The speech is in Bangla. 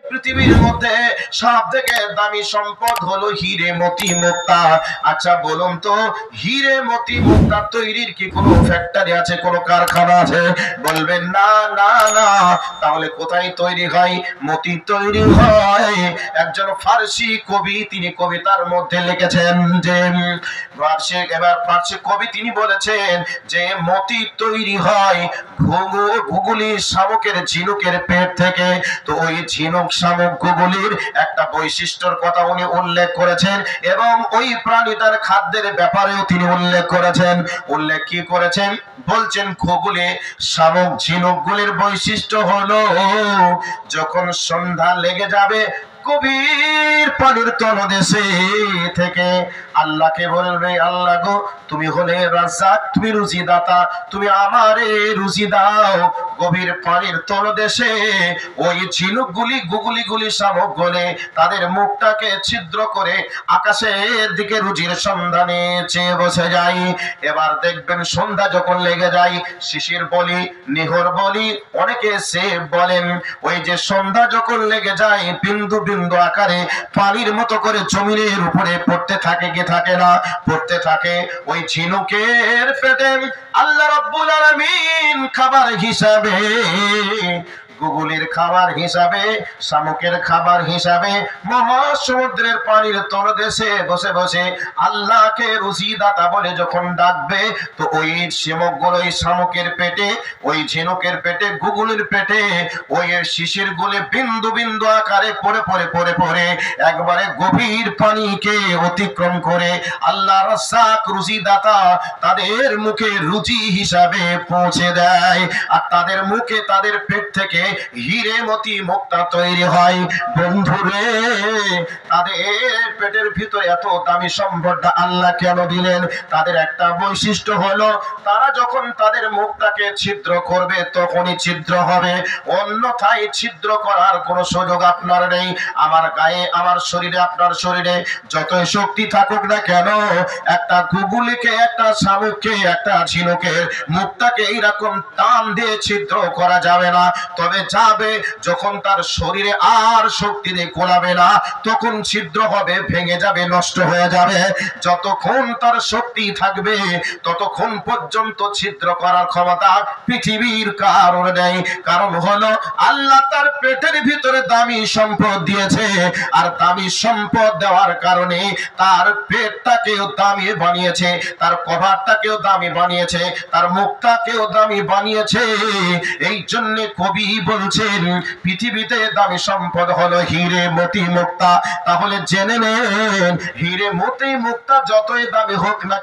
পৃথিবীর মধ্যে সবথেকে দামি সম্পদ হলো হীরে মতি মুক্তা। আচ্ছা বলুন তো, হীরে মতি মুক্তা তৈরির কি কোনো ফ্যাক্টরি আছে, কোনো কারখানা আছে? বলবেন না না না। তাহলে কোথায় তৈরি হয়? মতি তৈরি হয় একজন ফার্সি কবি, তিনি কবিতার মধ্যে লিখেছেন যে ফার্সি কবি তিনি বলেছেন যে মতি তৈরি হয় ঘুঘুলি শামুকের ঝিনুকের পেট থেকে। তো ওই ঝিনুক শামুক গুগলির একটা বৈশিষ্ট্যর কথা উনি উল্লেখ করেছেন, এবং ওই প্রাণীটার খাদ্যের ব্যাপারেও তিনি উল্লেখ করেছেন। উল্লেখ কি করেছেন? বলছেন গুগলি শামুক ঝিনুকগুলির বৈশিষ্ট্য হলো যখন সন্ধ্যা লেগে যাবে গভীর পানির তলদেশে থেকে আল্লাহকে বলবে, আল্লাহ গো তুমি হলে রাজ্জাক, তুমি রুজিদাতা, তুমি আমারে রুজি দাও। গভীর পানির তলদেশে ওই ঝিনুকগুলি গুগলিগুলি শামুক গলে তাদের মুখটাকে ছিদ্র করে আকাশের দিকে রুজির সন্ধানে চেয়ে বসে যায়। এবার দেখবেন সন্ধ্যা যখন লেগে যায়, শিশির বলি, নিহর বলি, অনেকে সে বলেন, ওই যে সন্ধ্যা যখন লেগে যায় বিন্দু বিন্দু আকারে পানির মতো করে জমিনের উপরে পড়তে থাকে, কি থাকে না? পড়তে থাকে। ওই ঝিনুকের পেটে আল্লাহ রাব্বুল আলামিন খাবার হিসাবে, গুগলির খাবার হিসাবে, শামুকের খাবার হিসাবে মহাসমুদ্রের পানির তলদেশে বসে বসে আল্লাহকে রুজিদাতা বলে যখন ডাকবে, তো ওই শামুকগুলো ওই শামুকের পেটে, ওই ঝিনুকের পেটে, গুগলির পেটে ওই শিশির গুলি বিন্দু বিন্দু আকারে পড়ে পড়ে পড়ে পড়ে একবারে গভীর পানিকে অতিক্রম করে আল্লাহ রাজ্জাক রুজিদাতা তাদের মুখে রুজি হিসাবে পৌঁছে দেয়। আর তাদের মুখে, তাদের পেট থেকে হীরে মতি মুক্তা তৈরি হয়। বন্ধুরে, তাদের পেটের ভিতরে এত দামি সম্পদটা আল্লাহ কেন দিলেন? তাদের একটা বৈশিষ্ট্য হলো তারা যখন তাদের মুখটাকে ছিদ্র করবে তখনই ছিদ্র হবে, অন্যথায় ছিদ্র করার কোনো সুযোগ আপনার নেই। আমার গায়ে, আমার শরীরে, আপনার শরীরে যতই শক্তি থাকুক না কেন, একটা গুগলিকে, একটা শামুককে, একটা ঝিনুকের মুখটাকে এইরকম টান দিয়ে ছিদ্র করা যাবে না। তবে যাবে যখন তার শরীরে আর শক্তি দিয়ে গোলাবে না, তখন ছিদ্র হবে, ভেঙে যাবে, নষ্ট হয়ে যাবে। যতক্ষণ তার শক্তি থাকবে ততক্ষণ পর্যন্ত ছিদ্র করার ক্ষমতা পৃথিবীর কারোর নেই। কারণ হলো আল্লাহ তার পেটের ভিতরে দামি সম্পদ দিয়েছে, আর দামি সম্পদ দেওয়ার কারণে তার পেটটাকেও দামি বানিয়েছে, তার কভারটাকেও দামি বানিয়েছে, তার মুখটাকেও দামি বানিয়েছে। এই জন্য কবি বলছেন পৃথিবীতে দামি সম্পদ হলো হীরে মতি মুক্তা। তাহলে জেনে নেন, হীরে মতি মুক্তা যতই দামি হোক না